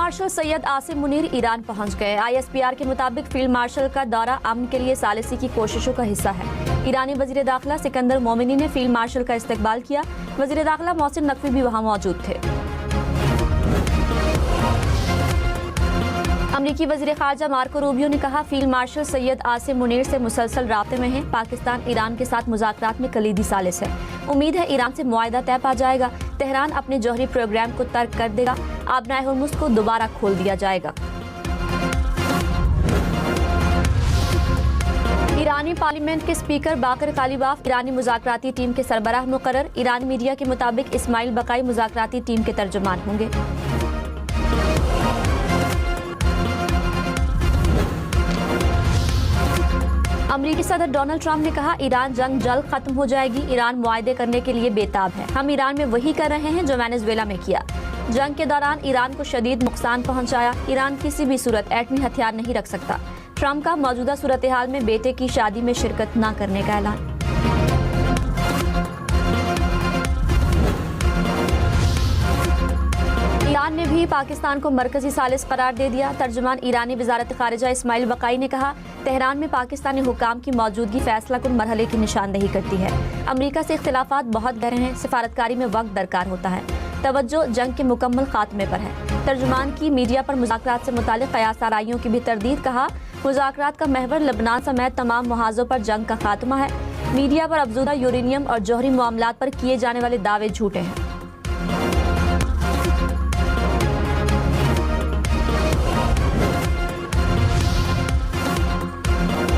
Martial Syed Asim Munir Iran पहुंच गए। ISPR के मुताबिक फील्ड मार्शल का दौरा अमन के लिए सालिसी की कोशिशों का हिस्सा है। ईरानी वजीर दाखिला सिकंदर मोमिनी ने फील्ड मार्शल का इस्तकबाल किया। वजीर दाखिला मोहसिन नकवी भी वहां मौजूद थे। अमरीकी वजीर खारजा मार्को रूबियो ने कहा, फील्ड मार्शल सैयद आसिम मुनीर से मुसलसल राब्ते में हैं। पाकिस्तान ईरान के साथ मुज़ाकरात में कलीदी सालिस है। उम्मीद है ईरान से मुआहदा तय पा जाएगा। तेहरान अपने जौहरी प्रोग्राम को तर्क कर देगा। आबनाए हुर्मुज़ को दोबारा खोल दिया जाएगा। ईरानी पार्लियामेंट के स्पीकर बाकर कालीबाफ ईरानी मुज़ाकराती टीम के सरबराह मुकर्रर। ईरानी मीडिया के मुताबिक इस्माइल बकाई मुज़ाकराती टीम के तर्जुमान होंगे। अमरीकी सदर डोनाल्ड ट्रंप ने कहा, ईरान जंग जल्द खत्म हो जाएगी। ईरान मुआहदे करने के लिए बेताब है। हम ईरान में वही कर रहे हैं जो वेनेजुएला में किया। जंग के दौरान ईरान को शदीद नुकसान पहुंचाया। ईरान किसी भी सूरत एटमी हथियार नहीं रख सकता। ट्रंप का मौजूदा सूरत हाल में बेटे की शादी में शिरकत न करने का ऐलान। ईरान ने भी पाकिस्तान को मरकजी सालिस करार दे दिया। तर्जुमान ईरानी वजारत खारिजा इस्माइल बकाई ने कहा, तेहरान में पाकिस्तानी हुकाम की मौजूदगी फैसला कुन मरहले की निशानदही करती है। अमरीका से इख्तिलाफात बहुत गहरे हैं। सिफारतकारी में वक्त दरकार होता है। तवज्जो जंग के मुकम्मल खात्मे पर है। तर्जुमान की मीडिया पर मुज़ाकरात से मुतालिक कयास आराइयों की भी तरदीद। कहा, मुज़ाकरात का महवर लबनान समेत तमाम मुहाज़ों पर जंग का खात्मा है। मीडिया पर अफजूदा यूरेनियम और जौहरी मामलात पर किए जाने वाले दावे झूठे हैं।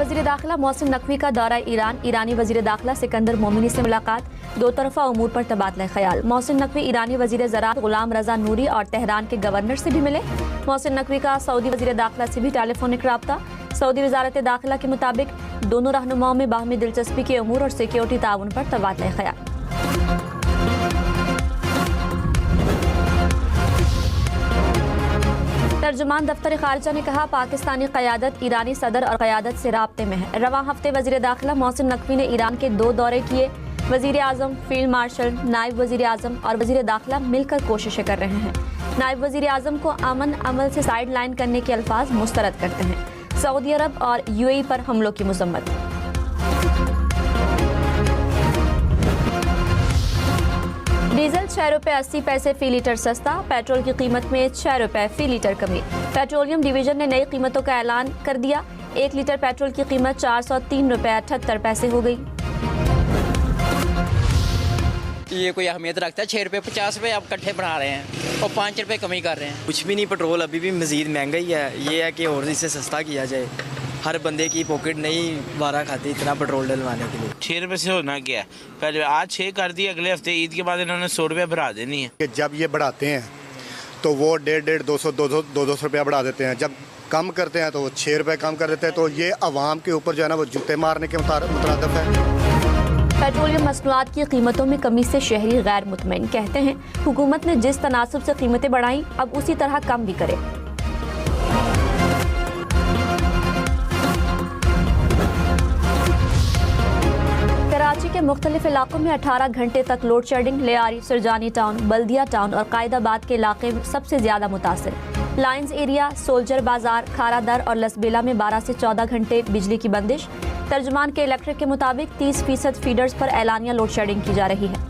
वज़ीर दाखिला मोहसिन नकवी का दौरा ईरान। ईरानी वज़ीर दाखिला सिकंदर मोमिनी से मुलाकात। दो तरफ़ा उमूर पर तबादला ख्याल। मोहसिन नकवी ईरानी वज़ीर ज़राअत गुलाम रज़ा नूरी और तेहरान के गवर्नर से भी मिले। मोहसिन नकवी का सऊदी वज़ीर दाखिला से भी टेलीफोनिक राब्ता। सऊदी वज़ारत दाखिला के मुताबिक दोनों रहनुमाओं में बाहमी दिलचस्पी के उमूर और सिक्योरिटी ताउन पर तबादला ख्याल। तर्जुमान दफ्तर खारजा ने कहा, पाकिस्तानी क़यादत ईरानी सदर और क़यादत से राब्ते में है। रवां हफ्ते वज़ीर दाखिला मोहसिन नकवी ने ईरान के 2 दौरे किए। वज़ीर आज़म, फील्ड मार्शल, नायब वज़ीर आज़म और वज़ीर दाखिला मिलकर कोशिशें कर रहे हैं। नायब वज़ीर आज़म को अमन अमल से साइड लाइन करने के अल्फाज मुस्तरद करते हैं। सऊदी अरब और UAE पर हमलों की मज़म्मत। डीजल 6 रुपये 80 पैसे फी लीटर सस्ता। पेट्रोल की कीमत में 6 रुपये फी लीटर कमी। पेट्रोलियम डिवीजन ने नई कीमतों का ऐलान कर दिया। 1 लीटर पेट्रोल की कीमत 403 रुपये 78 पैसे हो गई। ये कोई अहमियत रखता है? 6 रुपये 50 रुपये आप इकट्ठे बढ़ा रहे हैं और 5 रुपये कमी कर रहे हैं। कुछ भी नहीं, पेट्रोल अभी भी मज़ीद महंगा ही है। ये है कि और इसे सस्ता किया जाए। हर बंदे की पॉकेट नहीं वारा खाती इतना पेट्रोल डलवाने के लिए। 6 रुपये से होना क्या है? पहले आज 6 कर दिए, अगले हफ्ते ईद के बाद इन्होंने 100 रुपये बढ़ा देनी है। जब ये बढ़ाते हैं तो वो 150, 200 रुपया बढ़ा देते हैं। जब कम करते हैं तो वो 6 रुपये कम कर देते हैं। तो ये अवाम के ऊपर जो है ना वो जूते मारने के मुतरादिफ है। पेट्रोलियम मसनूआत की कीमतों में कमी से शहरी गैर मुतमईन। कहते हैं, हुकूमत ने जिस तनासुब से कीमतें बढ़ाई अब उसी तरह कम भी करे। कराची के मुख्तलिफ इलाकों में 18 घंटे तक load shedding. Lyari, Surjani town, Baldia town और कायदाबाद के इलाके सबसे ज्यादा मुतासिर। लाइंस एरिया, सोल्जर बाजार, खारा दर और लसबेला में 12 से 14 घंटे बिजली की बंदिश। तर्जुमान के इलेक्ट्रिक के मुताबिक 30% फीडर्स पर एलानिया लोड शेडिंग की जा रही है।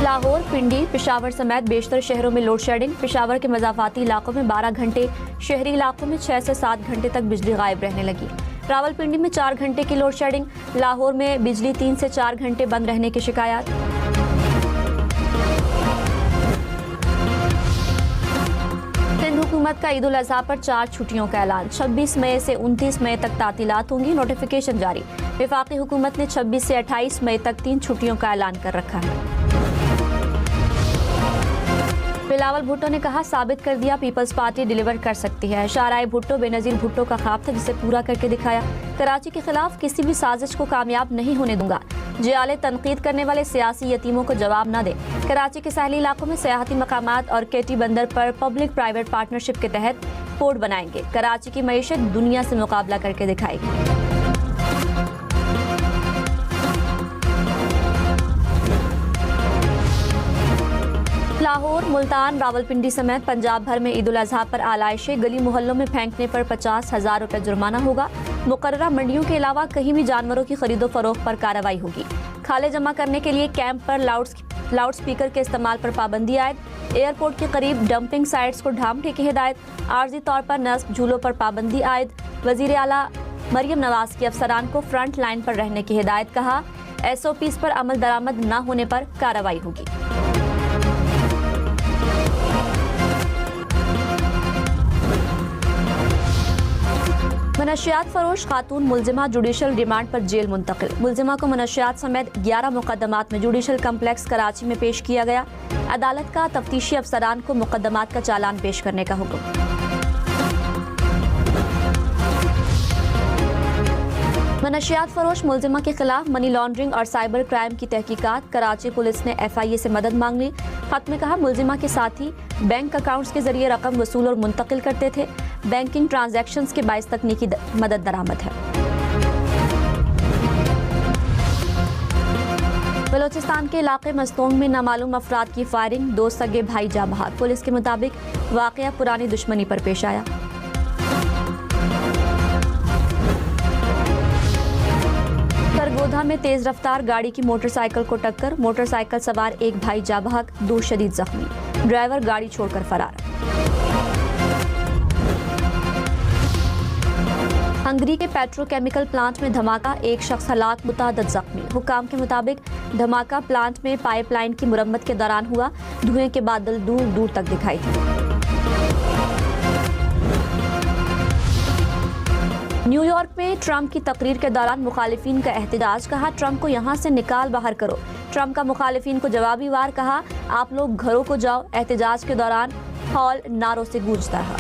लाहौर, पिंडी, पेशावर समेत बेशतर शहरों में लोड शेडिंग। पेशावर के मज़ाफ़ाती इलाकों में 12 घंटे, शहरी इलाकों में 6 से 7 घंटे तक बिजली गायब रहने लगी। रावलपिंडी में 4 घंटे की लोड शेडिंग। लाहौर में बिजली 3 से 4 घंटे बंद रहने की शिकायत। सिंध हुकूमत का ईद उल अज़हा पर 4 छुट्टियों का ऐलान। 26 मई से 29 मई तक तातीलात होंगी। नोटिफिकेशन जारी। वफाकी हुकूमत ने 26 से 28 मई तक 3 छुट्टियों का ऐलान कर रखा है। बिलावल भुट्टो ने कहा, साबित कर दिया पीपल्स पार्टी डिलीवर कर सकती है। शाहराए भुट्टो बेनज़ीर भुट्टो का ख्वाब था जिसे पूरा करके दिखाया। कराची के खिलाफ किसी भी साजिश को कामयाब नहीं होने दूंगा। जियाले तनकीद करने वाले सियासी यतीमों को जवाब न दे। कराची के साहली इलाकों में सयाहती मकामात और केटी बंदर पर पब्लिक प्राइवेट पार्टनरशिप के तहत पोर्ट बनाएंगे। कराची की मईशत दुनिया से मुकाबला करके दिखाएगी। लाहौर, मुल्तान, रावलपिंडी समेत पंजाब भर में ईद उल अजहा पर आलाइशें, गली मोहल्लों में फेंकने पर 50,000 रुपये जुर्माना होगा। मुकर्ररा मंडियों के अलावा कहीं भी जानवरों की खरीदो फरोख्त पर कार्रवाई होगी। खाले जमा करने के लिए कैंप पर लाउड स्पीकर के इस्तेमाल पर पाबंदी आयद। एयरपोर्ट के करीब डंपिंग साइट्स को ढांपने की हिदायत। आर्जी तौर पर नस्ब झूलों पर पाबंदी आयद। वजीर आला मरियम नवाज की अफसरान को फ्रंट लाइन पर रहने की हिदायत। कहा SOPs पर अमल दरामद न होने पर कार्रवाई होगी। मनशियात फरोश खातून मुलजिमा जुडिशल रिमांड पर जेल मुंतकिल। मुलजिमा को मनशियात समेत 11 मुकदमात में जुडिशल कम्प्लेक्स कराची में पेश किया गया। अदालत का तफ्तीशी अफसरान को मुकदमात का चालान पेश करने का हुक्म। मनशियात फरोश मुलजिमा के खिलाफ मनी लॉन्ड्रिंग और साइबर क्राइम की तहकीकात। कराची पुलिस ने FIA से मदद मांग ली। खत में कहा मुलजिमा के साथी बैंक अकाउंट्स के जरिए रकम वसूल और मुंतकिल करते थे। बैंकिंग ट्रांजैक्शंस के बाइस तकनीकी मदद दरामद है। बलोचिस्तान के इलाके मस्तोंग में नामालूम अफराद की फायरिंग, 2 सगे भाई जा बहाक। पुलिस के मुताबिक वाकया पुरानी दुश्मनी पर पेश आया। सरगोधा में तेज रफ्तार गाड़ी की मोटरसाइकिल को टक्कर। मोटरसाइकिल सवार एक भाई जा बहक, 2 शदीद जख्मी। ड्राइवर गाड़ी छोड़कर फरार। हंगरी के पेट्रोकेमिकल प्लांट में धमाका, एक शख्स हलाक, मुतादद जख्मी। हुकाम के मुताबिक धमाका प्लांट में पाइपलाइन की मुरम्मत के दौरान हुआ। धुएं के बादल दूर दूर तक दिखाई थे। न्यूयॉर्क में ट्रंप की तकरीर के दौरान मुखालिफिन का एहतजाज। कहा ट्रंप को यहां से निकाल बाहर करो। ट्रंप का मुखालिफिन को जवाबी वार। कहा आप लोग घरों को जाओ। एहतजाज के दौरान हॉल नारों से गूंजता रहा।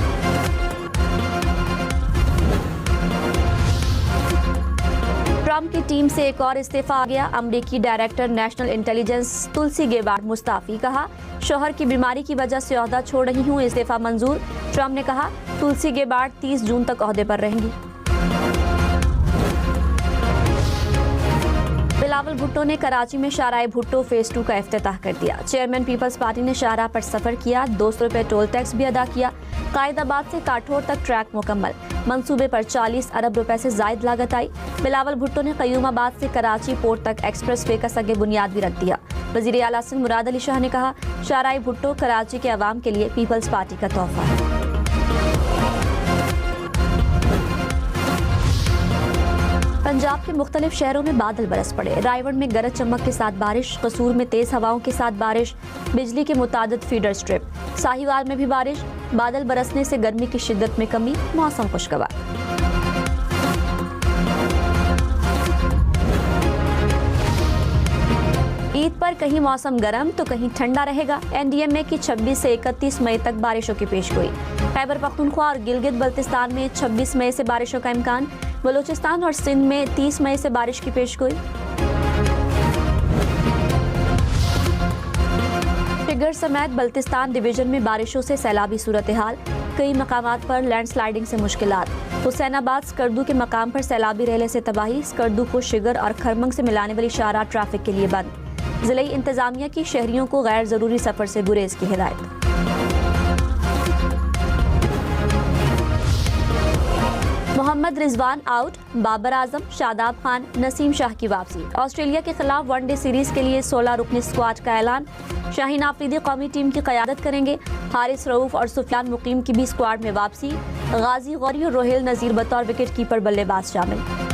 ट्रंप की टीम से एक और इस्तीफा आ गया। अमरीकी डायरेक्टर नेशनल इंटेलिजेंस तुलसी गेबार्ड मुस्ताफी। कहा शौहर की बीमारी की वजह से ओहदा छोड़ रही हूं, इस्तीफा मंजूर। ट्रंप ने कहा तुलसी गेबार्ड 30 जून तक ओहदे पर रहेंगी। बिलावल भुट्टो ने कराची में शाहराह भुट्टो फेज 2 का इफ्तिताह कर दिया। चेयरमैन पीपल्स पार्टी ने शाहराह पर सफर किया। 200 रुपये टोल टैक्स भी अदा किया। कायदाबाद से काठोर तक ट्रैक मुकम्मल। मंसूबे पर 40 अरब रुपए से जायद लागत आई। बिलावल भुट्टो ने कयूमाबाद से कराची पोर्ट तक एक्सप्रेस वे का सगे बुनियाद भी रख दिया। वजीर आला सिंध मुराद अली शाह ने कहा शाहराह भुट्टो कराची के अवाम के लिए पीपल्स पार्टी का तोहफा है। पंजाब के मुख्तलिफ शहरों में बादल बरस पड़े। रायगढ़ में गरज चमक के साथ बारिश, कसूर में तेज हवाओं के साथ बारिश, बिजली के मुतादिद फीडर स्ट्रिप। साहिवाल में भी बारिश, बादल बरसने से गर्मी की शिद्दत में कमी, मौसम खुशगवार। ईद पर कहीं मौसम गर्म तो कहीं ठंडा रहेगा। NDMA की 26 से 31 मई तक बारिशों की पेशगोई। खैबर पख्तूनख्वा और गिलगित बल्तिस्तान में 26 मई से बारिशों का इम्कान। बलूचिस्तान और सिंध में 30 मई से बारिश की पेशगोई। फिगर समेत बल्तिस्तान डिवीजन में बारिशों से सैलाबी सूरत हाल। कई मकामात पर लैंडस्लाइडिंग से मुश्किलात। हुसैनाबाद स्कर्दू के मकाम पर सैलाबी रेले से तबाही। स्कर्दू को शिगर और खरमंग से मिलाने वाली शाहराह ट्रैफिक के लिए बंद। जिले इंतजामिया की शहरियों को गैर जरूरी सफर से गुरेज की हिदायत। मोहम्मद रिजवान आउट, बाबर आजम, शादाब खान, नसीम शाह की वापसी। ऑस्ट्रेलिया के खिलाफ वनडे सीरीज के लिए 16 रुकनी स्क्वाड का ऐलान। शाहीन आफरीदी कौमी टीम की क़यादत करेंगे। हारिस रऊफ और सुफियान मुकीम की भी स्क्वाड में वापसी। गाजी गौरी और रोहेल नज़ीर बतौर विकेट कीपर बल्लेबाज शामिल।